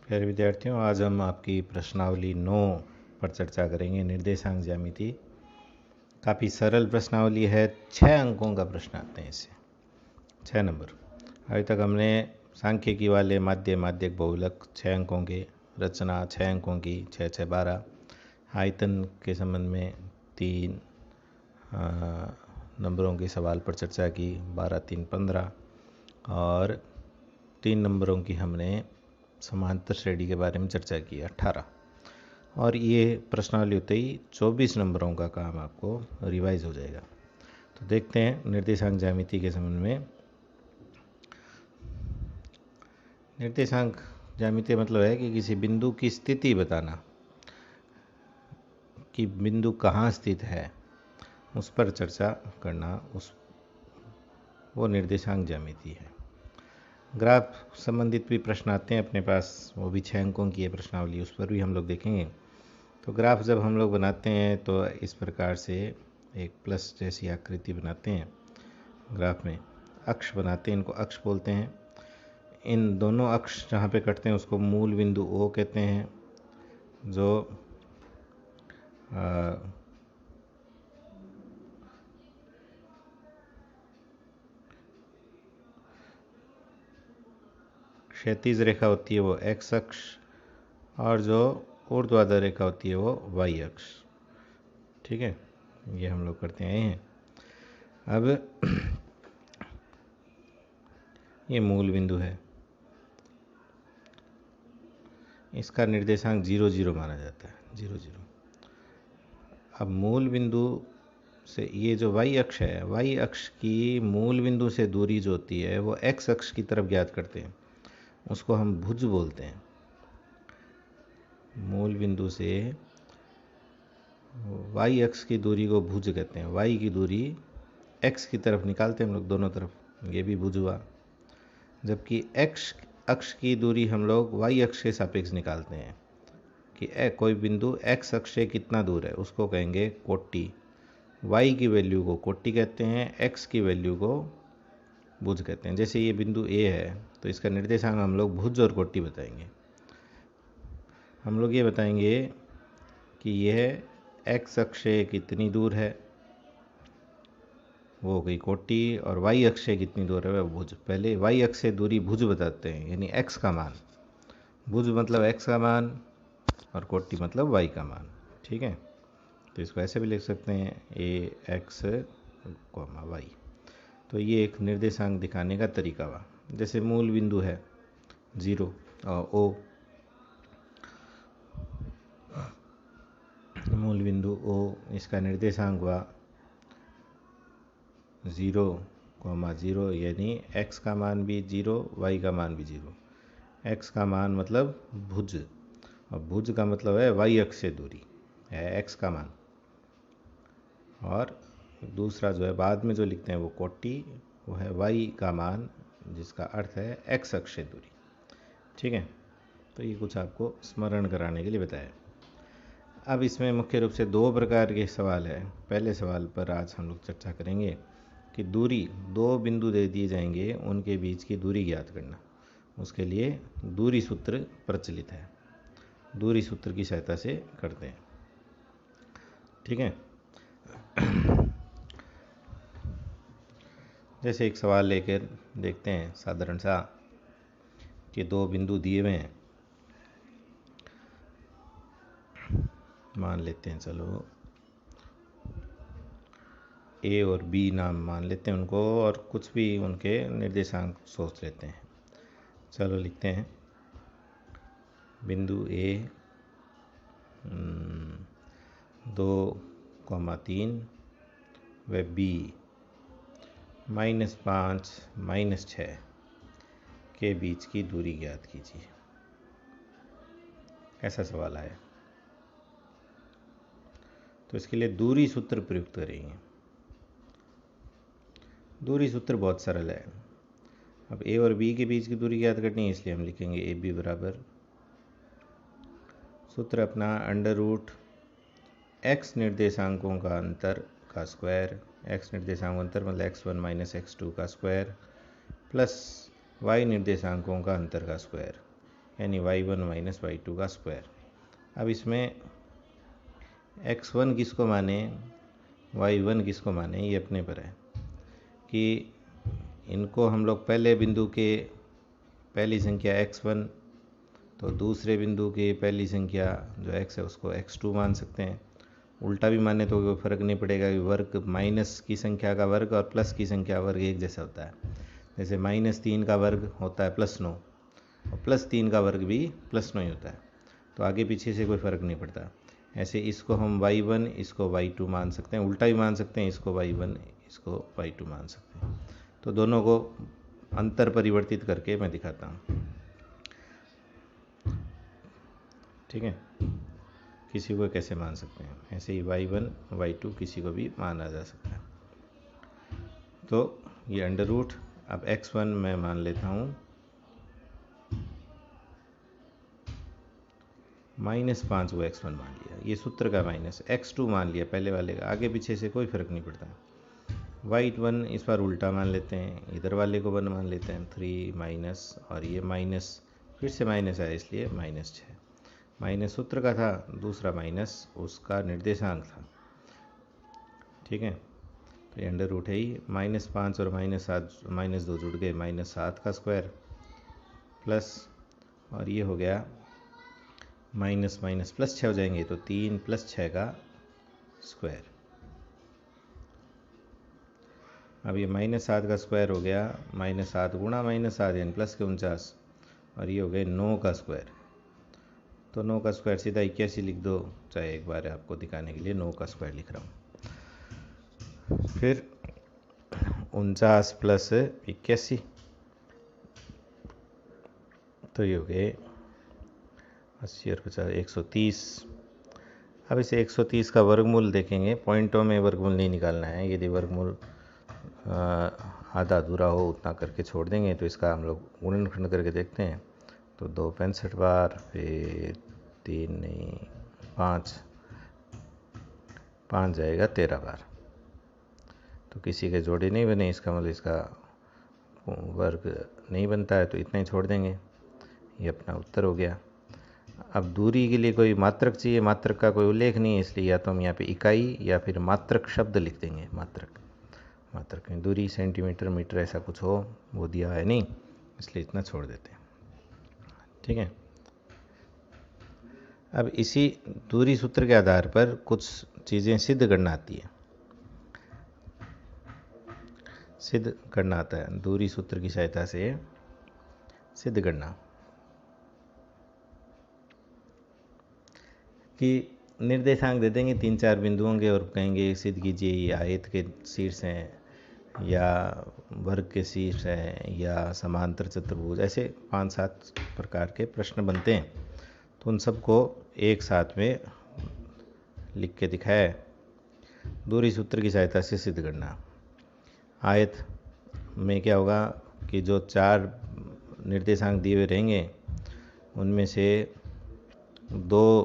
प्यारे विद्यार्थियों, आज हम आपकी प्रश्नावली 9 पर चर्चा करेंगे। निर्देशांक ज्यामिति काफ़ी सरल प्रश्नावली है। 6 अंकों का प्रश्न आते हैं इससे, 6 नंबर। अभी तक हमने सांख्यिकी वाले माध्य माध्यक बहुलक 6 अंकों के, रचना 6 अंकों की, 6 6 12, आयतन के संबंध में 3 नंबरों के सवाल पर चर्चा की, 12 3 15, और 3 नंबरों की हमने समांतर श्रेणी के बारे में चर्चा की, 18। और ये प्रश्नावली होते ही 24 नंबरों का काम आपको रिवाइज हो जाएगा। तो देखते हैं निर्देशांक ज्यामिति के संबंध में। निर्देशांक ज्यामिति मतलब है कि किसी बिंदु की स्थिति बताना, कि बिंदु कहाँ स्थित है उस पर चर्चा करना, वो निर्देशांक ज्यामिति है। ग्राफ संबंधित भी प्रश्न आते हैं अपने पास, वो भी 6 अंकों की है प्रश्नावली, उस पर भी हम लोग देखेंगे। तो ग्राफ जब हम लोग बनाते हैं तो इस प्रकार से एक प्लस जैसी आकृति बनाते हैं। ग्राफ में अक्ष बनाते हैं, इनको अक्ष बोलते हैं। इन दोनों अक्ष जहाँ पे कटते हैं उसको मूल बिंदु O कहते हैं, जो क्षैतिज रेखा होती है वो x अक्ष, और जो ऊर्ध्वाधर रेखा होती है वो y अक्ष। ठीक है, ये हम लोग करते आए हैं। अब ये मूल बिंदु है, इसका निर्देशांक 0 0 माना जाता है, 0 0। अब मूल बिंदु से ये जो y अक्ष है, y अक्ष की मूल बिंदु से दूरी जो होती है वो x अक्ष की तरफ ज्ञात करते हैं, उसको हम भुज बोलते हैं। मूल बिंदु से y अक्ष की दूरी को भुज कहते हैं। y की दूरी x की तरफ निकालते हैं हम लोग दोनों तरफ, ये भी भुज हुआ। जबकि x अक्ष की दूरी हम लोग y अक्ष के सापेक्ष निकालते हैं, कि कोई बिंदु x अक्ष से कितना दूर है उसको कहेंगे कोटि। y की वैल्यू को कोटि कहते हैं, x की वैल्यू को भुज कहते हैं। जैसे ये बिंदु A है तो इसका निर्देशांक हम लोग भुज और कोटि बताएंगे। हम लोग ये बताएंगे कि यह x अक्ष से कितनी दूर है, वो हो गई कोटि, और y अक्ष से कितनी दूर है वो भुज। पहले y अक्ष से दूरी भुज बताते हैं, यानी x का मान। भुज मतलब x का मान और कोटि मतलब y का मान। ठीक है, तो इसको ऐसे भी लिख सकते हैं ax, y। तो ये एक निर्देशांक दिखाने का तरीका हुआ। जैसे मूल बिंदु है 0 और O, मूल बिंदु O, इसका निर्देशांक हुआ 0 0, यानी x का मान भी 0, y का मान भी 0। x का मान मतलब भुज, और भुज का मतलब है y अक्ष से दूरी है x का मान। और दूसरा जो है बाद में जो लिखते हैं वो कोटि, वो है y का मान, जिसका अर्थ है x अक्ष से दूरी। ठीक है, तो ये कुछ आपको स्मरण कराने के लिए बताया। अब इसमें मुख्य रूप से 2 प्रकार के सवाल है। पहले सवाल पर आज हम लोग चर्चा करेंगे कि दूरी, 2 बिंदु दे दिए जाएंगे, उनके बीच की दूरी ज्ञात करना। उसके लिए दूरी सूत्र प्रचलित है, दूरी सूत्र की सहायता से करते हैं। ठीक है, जैसे एक सवाल लेकर देखते हैं साधारण सा, कि 2 बिंदु दिए हुए हैं। मान लेते हैं, चलो A और B नाम मान लेते हैं उनको, और कुछ भी उनके निर्देशांक सोच लेते हैं। चलो लिखते हैं बिंदु A 2,3 व B -5 -6 के बीच की दूरी ज्ञात कीजिए। ऐसा सवाल आया, तो इसके लिए दूरी सूत्र प्रयुक्त करेंगे। दूरी सूत्र बहुत सरल है। अब A और B के बीच की दूरी ज्ञात करनी है, इसलिए हम लिखेंगे AB बराबर, सूत्र अपना √x निर्देशांकों का अंतर का स्क्वायर, x निर्देशांक अंतर मतलब x1 - x2 का स्क्वायर, प्लस y निर्देशांकों का अंतर का स्क्वायर। यानी y1 माइनस y2 का स्क्वायर। अब इसमें x1 किसको माने y1 किसको माने ये अपने पर है कि इनको हम लोग पहले बिंदु के पहली संख्या x1 तो दूसरे बिंदु की पहली संख्या जो x है उसको x2 मान सकते हैं। उल्टा भी माने तो कोई फर्क नहीं पड़ेगा कि वर्ग माइनस की संख्या का वर्ग और प्लस की संख्या वर्ग एक जैसा होता है। जैसे -3 का वर्ग होता है +9 और +3 का वर्ग भी +9 ही होता है, तो आगे पीछे से कोई फ़र्क नहीं पड़ता। ऐसे इसको हम y1 इसको y2 मान सकते हैं, उल्टा भी मान सकते हैं, इसको y1 इसको y2 मान सकते हैं। तो दोनों को अंतर परिवर्तित करके मैं दिखाता हूँ, ठीक है। किसी को कैसे मान सकते हैं, ऐसे ही y1 y2 किसी को भी माना जा सकता है। तो ये अंडर रूट, अब x1 मैं मान लेता हूँ -5 को x1 मान लिया, ये सूत्र का माइनस, x2 मान लिया पहले वाले का, आगे पीछे से कोई फ़र्क नहीं पड़ता। y1 इस बार उल्टा मान लेते हैं, इधर वाले को 1 मान लेते हैं, 3 माइनस और ये माइनस फिर से माइनस है इसलिए -6। माइनस सूत्र का था, दूसरा माइनस उसका निर्देशांक था, ठीक है। तो ये अंडर रूट है ही, -5 और -2 जुड़ गए, -7 का स्क्वायर प्लस, और ये हो गया माइनस माइनस प्लस 6 हो जाएंगे तो 3 + 6 का स्क्वायर। अब ये -7 का स्क्वायर हो गया, -7 गुणा -7 यानी +49, और ये हो गए 9 का स्क्वायर। तो 9 का स्क्वायर सीधा 81 लिख दो, चाहे एक बार आपको दिखाने के लिए 9 का स्क्वायर लिख रहा हूँ। फिर 49 + 81 तो ये हो गए 80 और 50 130। अब इसे 130 का वर्गमूल देखेंगे, पॉइंटों में वर्गमूल नहीं निकालना है, यदि वर्गमूल आधा अधूरा हो उतना करके छोड़ देंगे। तो इसका हम लोग गुणनखंड करके देखते हैं, तो 2 65 बार, फिर 3 नहीं 5 जाएगा 13 बार। तो किसी के जोड़े नहीं बने, इसका मतलब इसका वर्ग नहीं बनता है, तो इतना ही छोड़ देंगे। ये अपना उत्तर हो गया। अब दूरी के लिए कोई मात्रक चाहिए, मात्रक का कोई उल्लेख नहीं है, इसलिए या तो हम यहाँ पे इकाई या फिर मात्रक शब्द लिख देंगे। मात्रक में दूरी सेंटीमीटर मीटर ऐसा कुछ हो, वो दिया है नहीं, इसलिए इतना छोड़ देते हैं, ठीक है। अब इसी दूरी सूत्र के आधार पर कुछ चीज़ें सिद्ध करना आती है, सिद्ध करना आता है, दूरी सूत्र की सहायता से सिद्ध करना कि निर्देशांक दे देंगे 3-4 बिंदुओं के और कहेंगे सिद्ध कीजिए ये आयत के शीर्ष हैं या वर्ग के शीर्ष हैं या समांतर चतुर्भुज, ऐसे 5-7 प्रकार के प्रश्न बनते हैं। तो उन सबको एक साथ में लिख के दिखाया है। दूरी सूत्र की सहायता से सिद्ध करना। आयत में क्या होगा कि जो 4 निर्देशांक दिए हुए रहेंगे उनमें से 2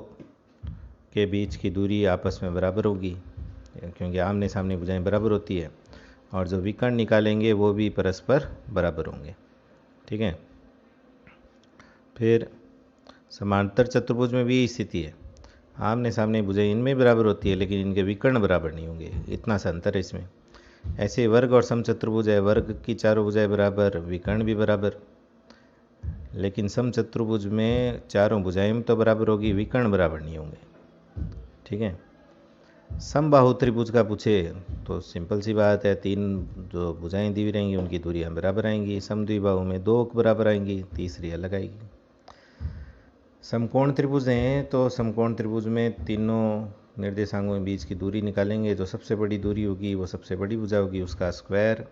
के बीच की दूरी आपस में बराबर होगी, क्योंकि आमने सामने भुजाएं बराबर होती है, और जो विकर्ण निकालेंगे वो भी परस्पर बराबर होंगे, ठीक है। फिर समांतर चतुर्भुज में भी स्थिति है, आमने सामने भुजाएं इनमें बराबर होती है लेकिन इनके विकर्ण बराबर नहीं होंगे, इतना सा अंतर है इसमें। ऐसे वर्ग और समचतुर्भुज है, वर्ग की चारों भुजाएं बराबर, विकर्ण भी बराबर, लेकिन समचतुर्भुज में चारों भुजाएं तो बराबर होगी, विकर्ण बराबर नहीं होंगे, ठीक है। समबाहु त्रिभुज का पूछे तो सिंपल सी बात है, 3 जो भुजाएं दी हुई रहेंगी उनकी दूरियां बराबर आएंगी। समद्विबाहु में 2 बराबर आएंगी, तीसरी अलग आएगी। समकोण त्रिभुज हैं तो समकोण त्रिभुज में तीनों निर्देशांकों के बीच की दूरी निकालेंगे, जो सबसे बड़ी दूरी होगी वो सबसे बड़ी भुजा होगी, उसका स्क्वायर।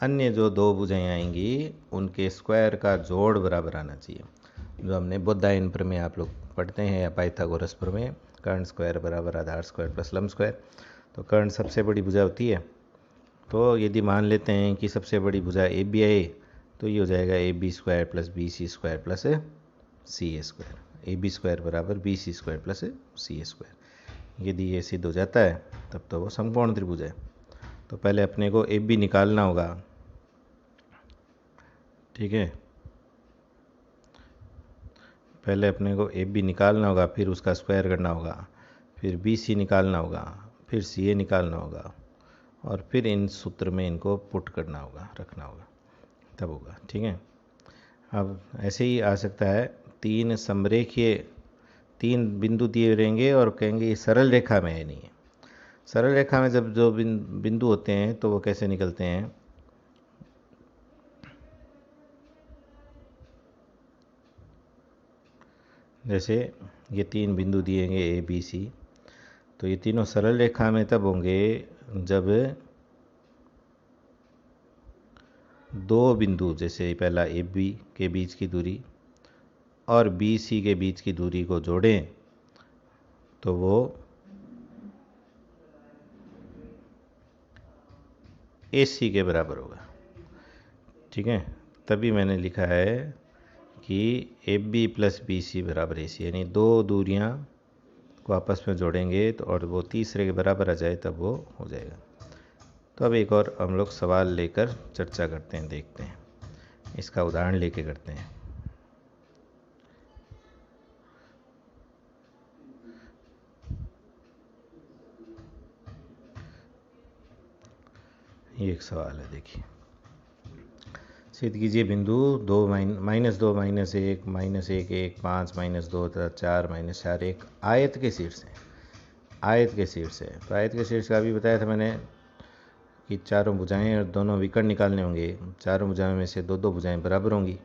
अन्य जो 2 भुजाएं आएंगी उनके स्क्वायर का जोड़ बराबर आना चाहिए, जो हमने बोधायन प्रमेय आप लोग पढ़ते हैं या पाइथागोरस प्रमेय, कर्ण स्क्वायर बराबर आधार स्क्वायर प्लस लंब स्क्वायर। तो कर्ण सबसे बड़ी भुजा होती है, तो यदि मान लेते हैं कि सबसे बड़ी भुजा ए बी आए तो ये हो जाएगा AB² plus BC² plus CA², AB² बराबर BC² प्लस CA²। यदि ये सिद्ध हो जाता है तब तो वो समकोण त्रिभुज है। तो पहले अपने को AB निकालना होगा, ठीक है। पहले अपने को ए बी निकालना होगा, फिर उसका स्क्वायर करना होगा, फिर बी सी निकालना होगा, फिर सी ए निकालना होगा, और फिर इन सूत्र में इनको पुट करना होगा, रखना होगा, तब होगा। ठीक है। अब ऐसे ही आ सकता है, तीन समरेखीय, तीन बिंदु दिए रहेंगे और कहेंगे ये सरल रेखा में है, नहीं है। सरल रेखा में जब जो बिंदु होते हैं तो वो कैसे निकलते हैं, जैसे ये तीन बिंदु दिएंगे ए बी सी, तो ये तीनों सरल रेखा में तब होंगे जब दो बिंदु, जैसे पहला ए बी के बीच की दूरी और बी सी के बीच की दूरी को जोड़ें तो वो ए सी के बराबर होगा। ठीक है, तभी मैंने लिखा है कि A B plus B C बराबर ए सी, यानी दो दूरियां को आपस में जोड़ेंगे तो और वो तीसरे के बराबर आ जाए तब वो हो जाएगा। तो अब एक और हम लोग सवाल लेकर चर्चा करते हैं, देखते हैं, इसका उदाहरण लेके करते हैं। ये एक सवाल है, देखिए। सिद्ध कीजिए बिंदु माइनस दो माइनस एक माइनस एक एक 5 माइनस 2 तथा 4 माइनस 4 एक आयत के शीर्ष है। आयत के शीर्ष है, तो आयत के शीर्ष का भी बताया था मैंने कि चारों भुजाएं और दोनों विकर्ण निकालने होंगे। चारों भुजाओं में से दो दो भुजाएं बराबर होंगी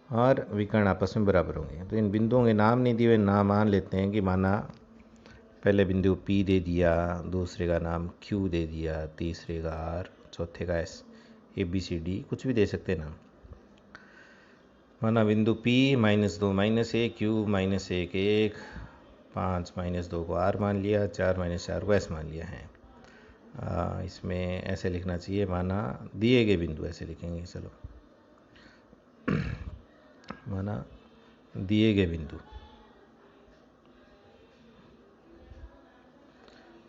और विकर्ण आपस में बराबर होंगे। तो इन बिंदुओं के नाम नहीं दिए हुए, नाम मान लेते हैं कि माना पहले बिंदु P दे दिया, दूसरे का नाम Q दे दिया, तीसरे का R, चौथे का S, ABCD कुछ भी दे सकते हैं नाम। माना बिंदु P माइनस 2 माइनस एक, Q माइनस एक एक, 5 माइनस 2 को R मान लिया, 4 माइनस 4 को S मान लिया है। इसमें ऐसे लिखना चाहिए, माना दिए गए बिंदु, ऐसे लिखेंगे, चलो माना दिए गए बिंदु,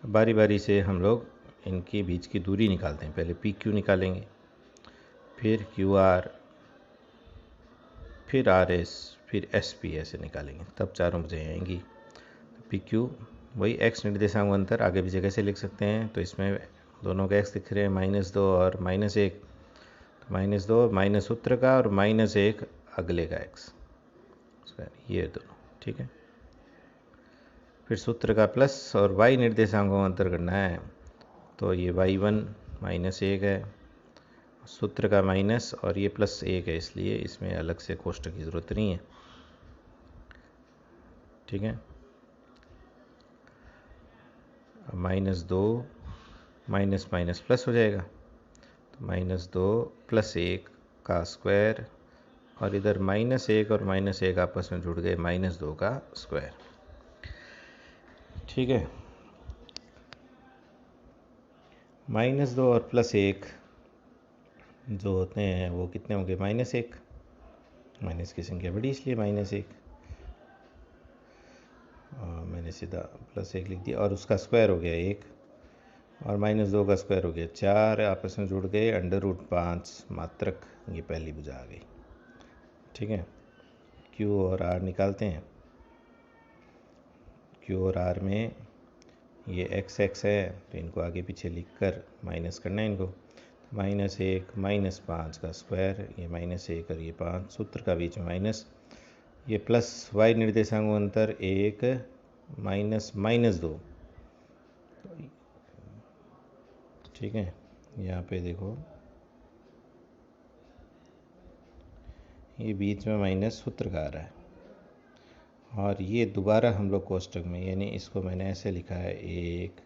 बारी बारी से हम लोग इनके बीच की दूरी निकालते हैं। पहले पी क्यू निकालेंगे, फिर क्यू आर, फिर आर एस, फिर एस पी, ऐसे निकालेंगे, तब चारों भुजाएं आएंगी। पी क्यू वही एक्स निर्देशांक अंतर, आगे पीछे कैसे लिख सकते हैं, तो इसमें दोनों का एक्स दिख रहे हैं, माइनस 2 और माइनस 1, तो माइनस 2 माइनस सूत्र का और माइनस 1 अगले का एक्स, ये दोनों। ठीक है, फिर सूत्र का प्लस और वाई निर्देशांकों का अंतर करना है, तो ये y1 माइनस 1 है, सूत्र का माइनस और ये प्लस 1 है, इसलिए इसमें अलग से कोष्ठक की ज़रूरत नहीं है। ठीक है, माइनस 2 माइनस माइनस प्लस हो जाएगा, तो माइनस 2 प्लस 1 का स्क्वायर, और इधर माइनस 1 और माइनस 1 आपस में जुड़ गए, माइनस 2 का स्क्वायर। ठीक है, माइनस 2 और प्लस 1 जो होते हैं वो कितने होंगे, माइनस 1, माइनस की संख्या बड़ी इसलिए माइनस 1, मैंने सीधा प्लस 1 लिख दिया, और उसका स्क्वायर हो गया 1, और माइनस 2 का स्क्वायर हो गया 4, आपस में जुड़ गए, √5 मात्रक, ये पहली भुजा आ गई। ठीक है, क्यू और आर निकालते हैं। क्यू और आर में ये एक्स एक्स है, तो इनको आगे पीछे लिखकर माइनस करना है इनको, माइनस 1 माइनस 5 का स्क्वायर, ये माइनस 1 और ये 5, सूत्र का बीच में माइनस, ये प्लस वाई निर्देशांक अंतर 1 माइनस माइनस 2। ठीक है, यहाँ पे देखो ये बीच में माइनस सूत्र का आ रहा है, और ये दोबारा हम लोग कोष्टक में, यानी इसको मैंने ऐसे लिखा है 1,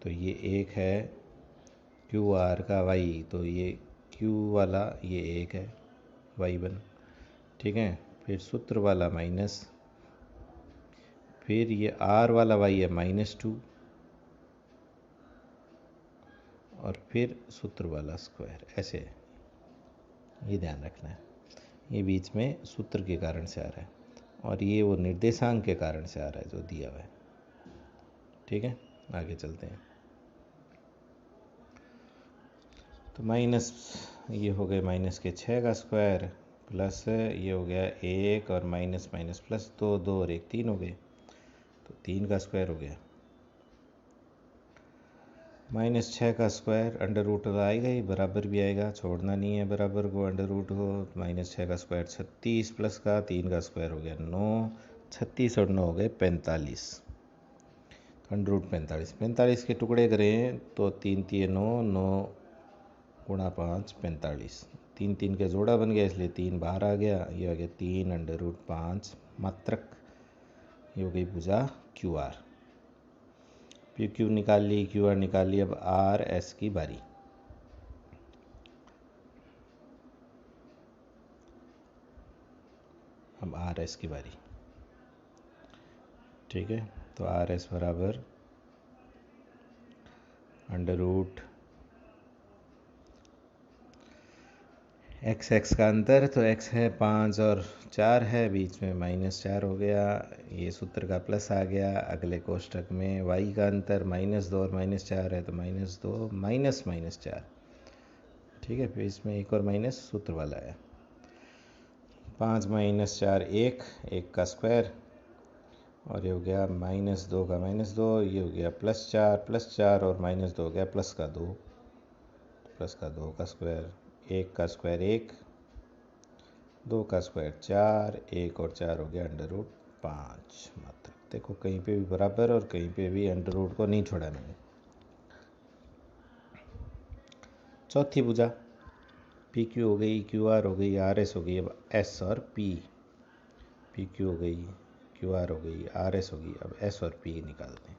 तो ये 1 है, क्यू आर का वाई, तो ये क्यू वाला ये 1 है, y1। ठीक है, फिर सूत्र वाला माइनस, फिर ये आर वाला y है -2, और फिर सूत्र वाला स्क्वायर, ऐसे, ये ध्यान रखना है, ये बीच में सूत्र के कारण से आ रहा है, और ये वो निर्देशांक के कारण से आ रहा है जो दिया हुआ है। ठीक है, आगे चलते हैं। तो माइनस, ये हो गए माइनस के 6 का स्क्वायर, प्लस ये हो गया 1 और माइनस माइनस प्लस, 2 2 और 1 3 हो गए, तो 3 का स्क्वायर हो गया। -6 का स्क्वायर अंडर रूट तो आएगा ही, बराबर भी आएगा, छोड़ना नहीं है बराबर को, अंडर रूट को। -6 का स्क्वायर 36, प्लस का 3 का स्क्वायर हो गया 9, 36 और 9 हो गए 45, अंडर रूट 45। 45 के टुकड़े करें तो 3 3 9, 9 गुणा 5 45, 3 3 के जोड़ा बन गया, इसलिए 3 बाहर आ गया, ये हो गया 3 अंडर रूट 5 मात्रक। ये हो गई भुजा क्यू आर। पी क्यू निकाल ली, क्यू आर निकाल ली, अब आर एस की बारी। अब आर एस की बारी, ठीक है। तो आर एस बराबर अंडर रूट एक्स एक्स का अंतर, तो एक्स है 5 और 4 है, बीच में -4 हो गया, ये सूत्र का प्लस आ गया। अगले कोष्ठक में वाई का अंतर -2 और -4 है, तो -2 माइनस -4, ठीक है। फिर इसमें एक और माइनस सूत्र वाला है। 5 - 4 1, 1 का स्क्वायर, और ये हो गया -2 का -2, ये हो गया +4 और -2 हो गया प्लस का 2, प्लस का 2 का स्क्वायर, 1 का स्क्वायर 1, 2 का स्क्वायर 4, 1 और 4 हो गया अंडर रूट 5 मात्र। देखो कहीं पे भी बराबर और कहीं पे भी अंडर रूट को नहीं छोड़ा मैंने। चौथी भुजा पी क्यू हो गई, क्यू आर हो गई, आर एस हो गई। अब एस और पी, पी क्यू हो गई, क्यू आर हो गई, आर एस होगी। अब एस और पी निकालते हैं,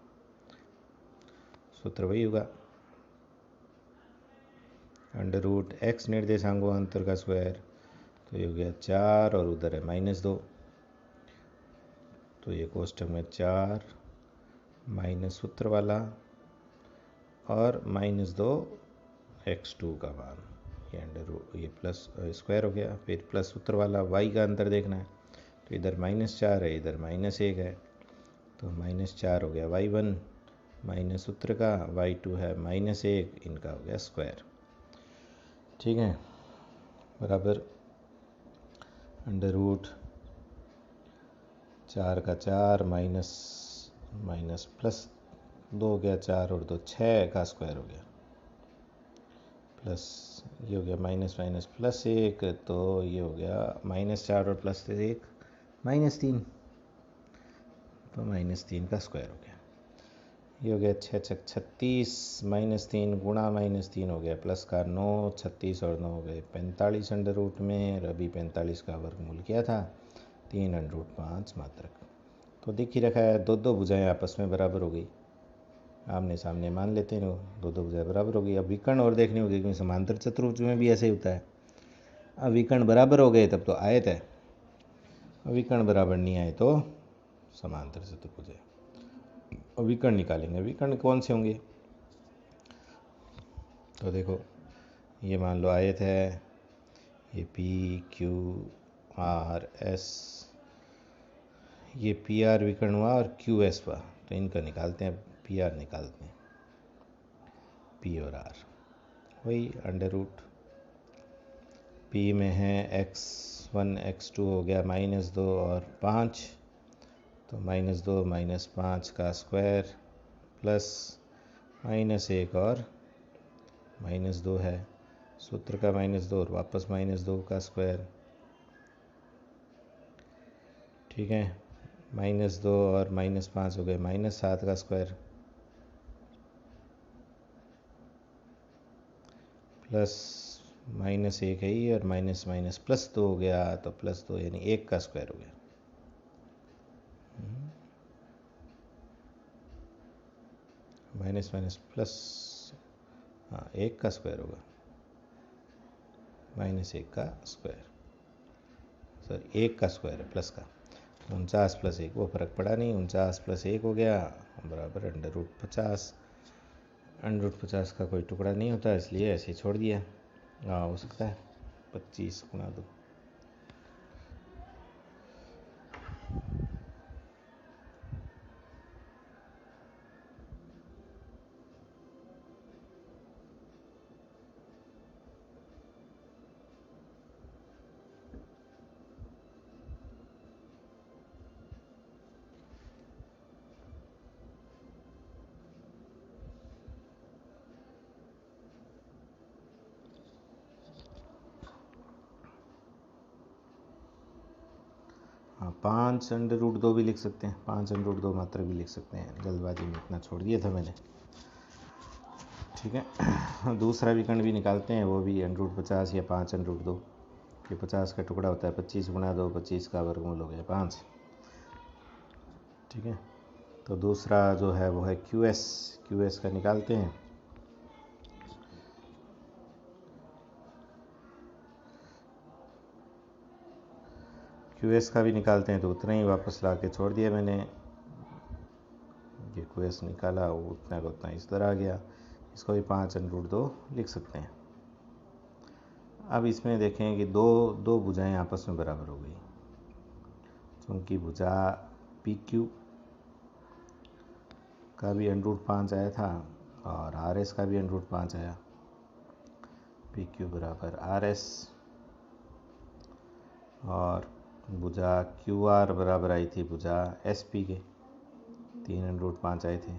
सूत्र वही होगा, अंडर रूट एक्स निर्देशांकों अंतर का स्क्वायर, तो ये हो गया 4 और उधर है -2, तो ये कोष्ठक में 4 माइनस सूत्र वाला और -2 x2 का मान, ये अंडर रूट, ये प्लस स्क्वायर हो गया, फिर प्लस सूत्र वाला। y का अंतर देखना है, तो इधर -4 है, इधर -1 है, तो -4 हो गया y1, माइनस सूत्र का y2 है -1, इनका हो गया स्क्वायर, ठीक है। बराबर अंडर रूट 4 का 4 माइनस माइनस प्लस 2 हो गया, 4 और 2 6 का स्क्वायर हो गया, प्लस ये हो गया माइनस माइनस प्लस 1, तो ये हो गया -4 और +1 -3, तो -3 का स्क्वायर हो गया। ये हो गया 6 6 36, -3 गुणा -3 हो गया प्लस का 9, 36 और 9 हो गए 45 अंडर रूट में, और अभी 45 का वर्गमूल किया था 3 अंडर रूट 5 मात्रक। तो दिख ही रखा है, दो दो भुजाएं आपस में बराबर हो गई, आमने सामने मान लेते हैं, दो दो भुजाएं बराबर हो गई। अब विकर्ण और देखनी होगी, क्योंकि समांतर चतुर्भुज में भी ऐसे ही होता है। अब विकर्ण बराबर हो गए तब तो आयत है, अब विकर्ण बराबर नहीं आए तो समांतर चतुर्भुज है। अब विकर्ण निकालेंगे, विकर्ण कौन से होंगे, तो देखो ये मान लो आयत है, ये पी क्यू आर एस, ये पी आर विकर्ण हुआ और क्यू एस हुआ, तो इनका निकालते हैं, पी आर निकालते हैं, पी और आर वही अंडर रूट, पी में है x1 x2 हो गया -2 और 5, तो -2 -5 का स्क्वायर प्लस -1 और -2 है, सूत्र का -2 और वापस -2 का स्क्वायर, ठीक है। -2 और -5 हो गए -7 का स्क्वायर, प्लस -1 है ही, और माइनस माइनस प्लस 2 हो गया, तो +2 यानी 1 का स्क्वायर हो गया। माइनस माइनस प्लस, हाँ 1 का स्क्वायर होगा, -1 का स्क्वायर, सर 1 का स्क्वायर है प्लस का, 49 + 1 वो फर्क पड़ा नहीं, 49 + 1 हो गया बराबर अंडर रूट 50। अंडर रूट 50 का कोई टुकड़ा नहीं होता, इसलिए ऐसे ही छोड़ दिया। हाँ हो सकता है 25 गुणा 2, हाँ 5√2 भी लिख सकते हैं, 5√2 मात्रा भी लिख सकते हैं, जल्दबाजी में इतना छोड़ दिया था मैंने। ठीक है, दूसरा विकर्ण भी निकालते हैं, वो भी √50 या 5√2, कि 50 का टुकड़ा होता है 25 × 2, 25 का वर्गमूल हो गया 5। ठीक है, तो दूसरा जो है वो है QS का निकालते हैं। QS का भी निकालते हैं तो उतना ही वापस ला के छोड़ दिया मैंने, ये QS निकाला वो उतना का उतना इस तरह आ गया। इसको भी 5√2 लिख सकते हैं। अब इसमें देखें कि दो भुजाएं आपस में बराबर हो गई, क्योंकि भुजा PQ का भी √5 आया था और RS का भी √5 आया। PQ बराबर RS और भुजा QR बराबर आई थी भुजा SP के, 3√5 आए थे।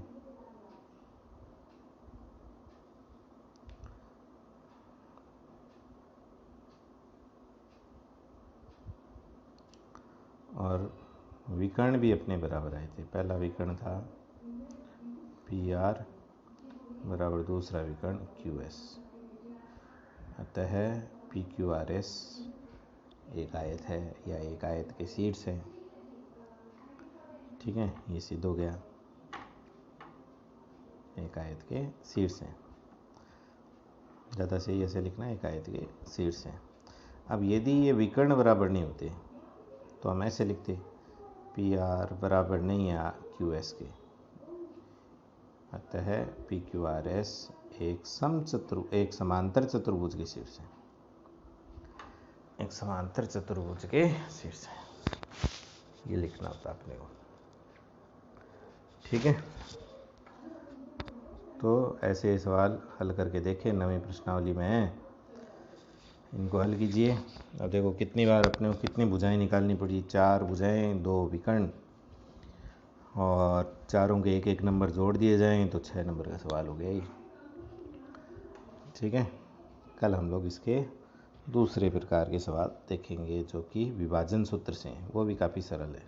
और विकर्ण भी अपने बराबर आए थे। पहला विकर्ण था PR बराबर दूसरा विकर्ण QS, अतः PQRS एक आयत है या एक आयत के शीर्ष है। ठीक है, ये सिद्ध हो गया, एक आयत के शीर्ष है। ज़्यादा सही ऐसे लिखना, एक आयत के शीर्ष है। अब यदि ये विकर्ण बराबर नहीं होते तो हम ऐसे लिखते, PR बराबर नहीं है QS के, अतः PQRS एक समांतर चतुर्भुज के शीर्ष है, एक समांतर चतुर्भुज के शीर्ष है। ये लिखना होता अपने को। ठीक है, तो ऐसे सवाल हल करके देखें, नवी प्रश्नावली में है, इनको हल कीजिए। अब देखो कितनी बार अपने को कितनी भुजाएं निकालनी पड़ी, 4 भुजाएं 2 विकर्ण, और चारों के एक एक नंबर जोड़ दिए जाएं तो 6 नंबर का सवाल हो गया ही। ठीक है, कल हम लोग इसके दूसरे प्रकार के सवाल देखेंगे जो कि विभाजन सूत्र से हैं, वो भी काफ़ी सरल है।